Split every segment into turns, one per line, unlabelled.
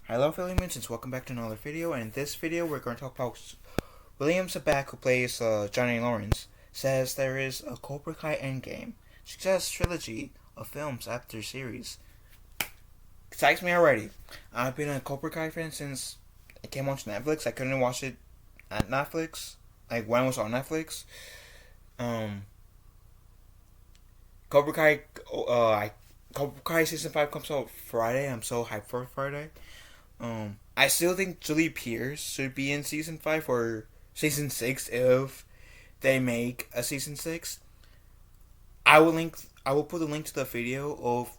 Hello fellow humans, welcome back to another video, and in this video we're going to talk about William Zabak, who plays Johnny Lawrence, says there is a Cobra Kai endgame, suggests trilogy of films after series. Excites me already. I've been a Cobra Kai fan since it came onto Netflix. I couldn't watch it at Netflix, like when it was on Netflix. Cobra Kai, Cobra Kai season 5 comes out Friday. I'm so hyped for Friday. I still think Julie Pierce should be in season 5 or season 6 if they make a season 6. I will put a link to the video of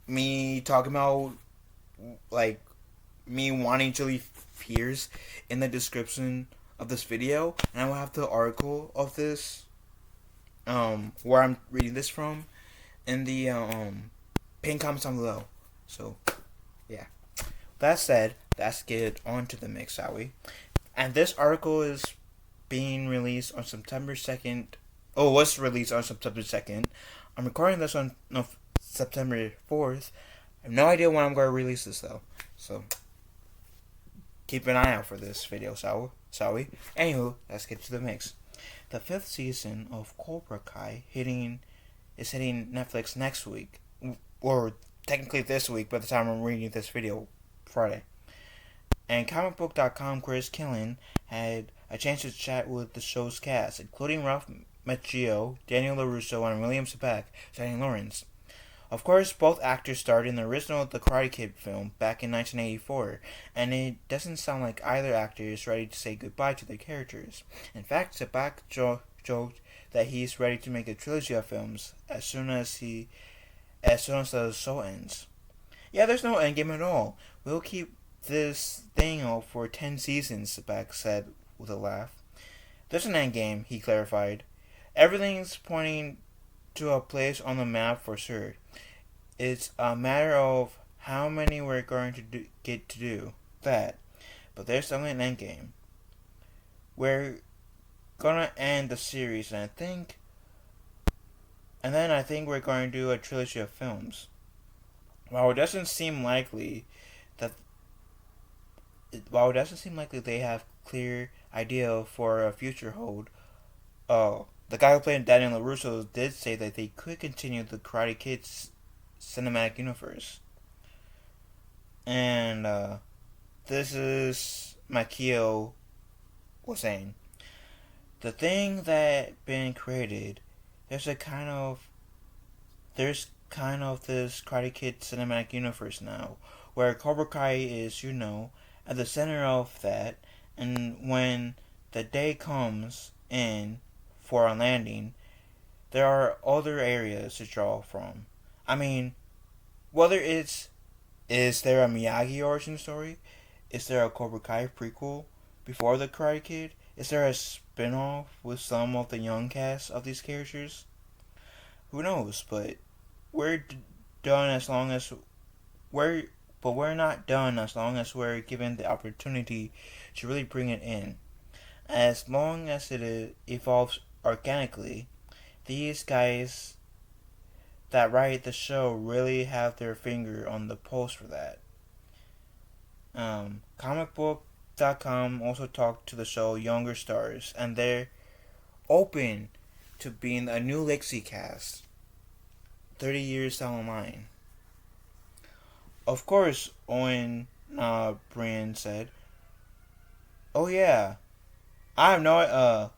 me talking about like me wanting Julie Pierce in the description of this video, and I will have the article of this where I'm reading this from in the pinned comments down below. So yeah. That said, let's get on to the mix, shall we? And this article is being released on September 2nd. Oh, was released on September 2nd. I'm recording this on September 4th. I have no idea when I'm going to release this, though. So, keep an eye out for this video, shall we? Anywho, let's get to the mix. The 5th season of Cobra Kai is hitting Netflix next week. Or technically this week by the time I'm reading this video, Friday. And comicbook.com Chris Killen had a chance to chat with the show's cast, including Ralph Macchio, Daniel LaRusso, and William Zabak, Johnny Lawrence. Of course, both actors starred in the original The Karate Kid film back in 1984, and it doesn't sound like either actor is ready to say goodbye to their characters. In fact, Zabak joked that he's ready to make a trilogy of films as soon as the show ends. Yeah, there's no endgame at all. We'll keep this thing up for 10 seasons, Zabak said with a laugh. There's an endgame, he clarified. Everything's pointing to a place on the map for sure. It's a matter of how many we're going to get to do that. But there's definitely an endgame. We're gonna end the series, and then I think we're going to do a trilogy of films. While it doesn't seem likely they have clear idea for a future hold, the guy who played Daniel LaRusso did say that they could continue the Karate Kid's cinematic universe. And this is Macchio was saying. The thing that been created, there's kind of this Karate Kid cinematic universe now, where Cobra Kai is, at the center of that, and when the day comes in for a landing, there are other areas to draw from. I mean, is there a Miyagi origin story? Is there a Cobra Kai prequel before the Karate Kid? Is there a spin-off with some of the young cast of these characters? Who knows, but we're done as long as we're not done as long as we're given the opportunity to really bring it in. As long as it evolves organically, these guys that write the show really have their finger on the pulse for that. Comicbook.com also talked to the show younger stars, and they're open to being a new legacy cast 30 years down the line. Of course, Owen Brian said, "Oh yeah, I have no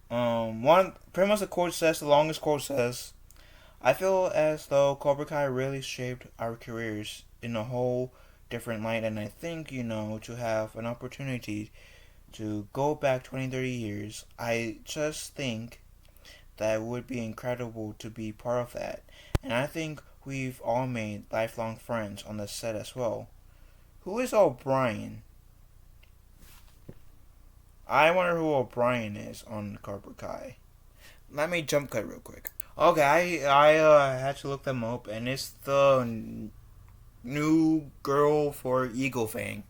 the longest quote says, I feel as though Cobra Kai really shaped our careers in a whole different light, and I think, to have an opportunity to go back 20, 30 years, I just think that would be incredible to be part of that. And I think we've all made lifelong friends on the set as well." Who is O'Brien? I wonder who O'Brien is on Cobra Kai. Let me jump cut real quick. Okay, I had to look them up, and it's the new girl for Eagle Fang.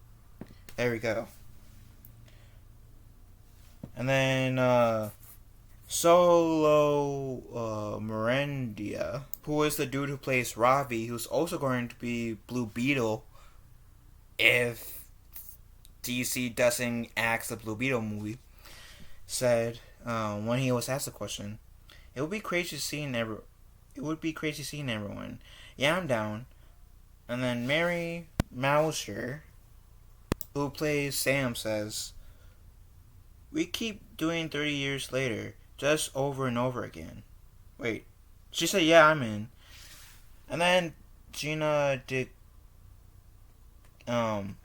There we go. And then Solo Mirandia, who is the dude who plays Ravi, who's also going to be Blue Beetle if DC doesn't act the Blue Beetle movie, said when he was asked the question, "It would be crazy seeing It would be crazy seeing everyone. Yeah, I'm down." And then Mary Mouser, who plays Sam, says, "We keep doing 30 years later, just over and over again." Wait, she said, "Yeah, I'm in." And then Gina did um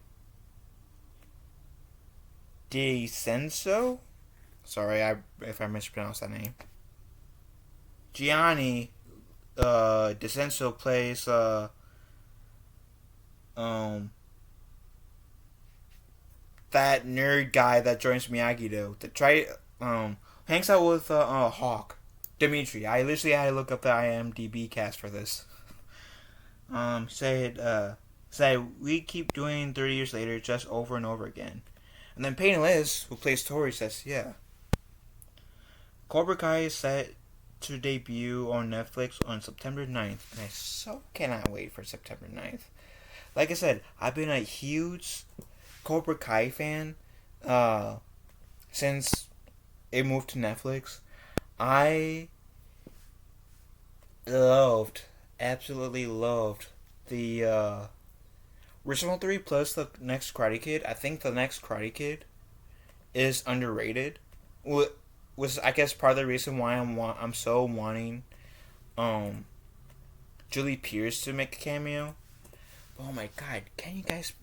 DiCenso. Sorry, if I mispronounced that name. Gianni DiCenso plays um that nerd guy that joins Miyagi though. To try hangs out with Hawk. Dimitri. I literally had to look up the IMDb cast for this. Said we keep doing 30 years later just over and over again. And then Peyton Liz, who plays Tori, says, yeah. Cobra Kai is set to debut on Netflix on September 9th, and I so cannot wait for September 9th. Like I said, I've been a huge Cobra Kai fan since it moved to Netflix. I absolutely loved the original 3 plus the next Karate Kid. I think the next Karate Kid is underrated. Was I guess part of the reason why I'm so wanting Julie Pierce to make a cameo. Oh my god, can you guys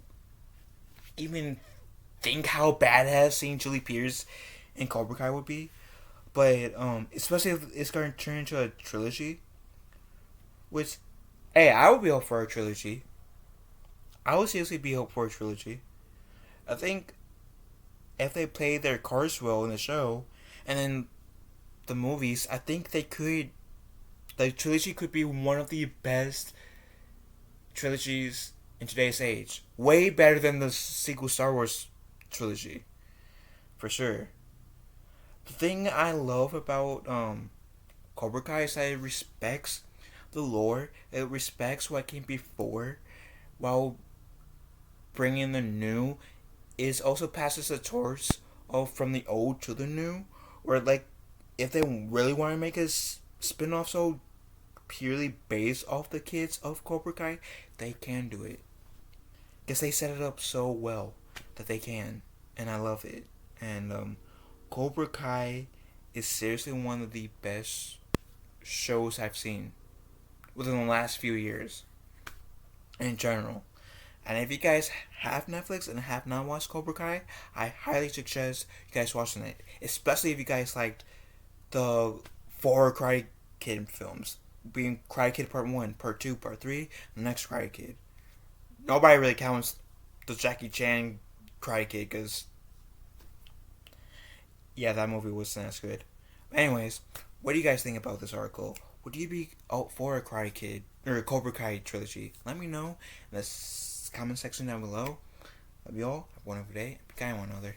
even think how badass seeing Julie Pierce in Cobra Kai would be? But especially if it's going to turn into a trilogy, which, hey, I would be up for a trilogy. I would seriously be up for a trilogy. I think if they play their cards well in the show, and then the movies, I think they could. The trilogy could be one of the best trilogies in today's age. Way better than the sequel Star Wars trilogy, for sure. The thing I love about Cobra Kai is that it respects the lore. It respects what came before, while bringing the new. It also passes the torch of from the old to the new. Or like, if they really want to make a spin-off so purely based off the kids of Cobra Kai, they can do it. Because they set it up so well that they can. And I love it. And Cobra Kai is seriously one of the best shows I've seen within the last few years in general. And if you guys have Netflix and have not watched Cobra Kai, I highly suggest you guys watching it. Especially if you guys liked the 4 Karate Kid films. Being Karate Kid Part 1, Part 2, Part 3, the next Karate Kid. Nobody really counts the Jackie Chan Karate Kid because, yeah, that movie wasn't as good. Anyways, what do you guys think about this article? Would you be out for a Karate Kid or a Cobra Kai trilogy? Let me know in the comment section down below. Love you all. Have one of a day. Be kind to one another.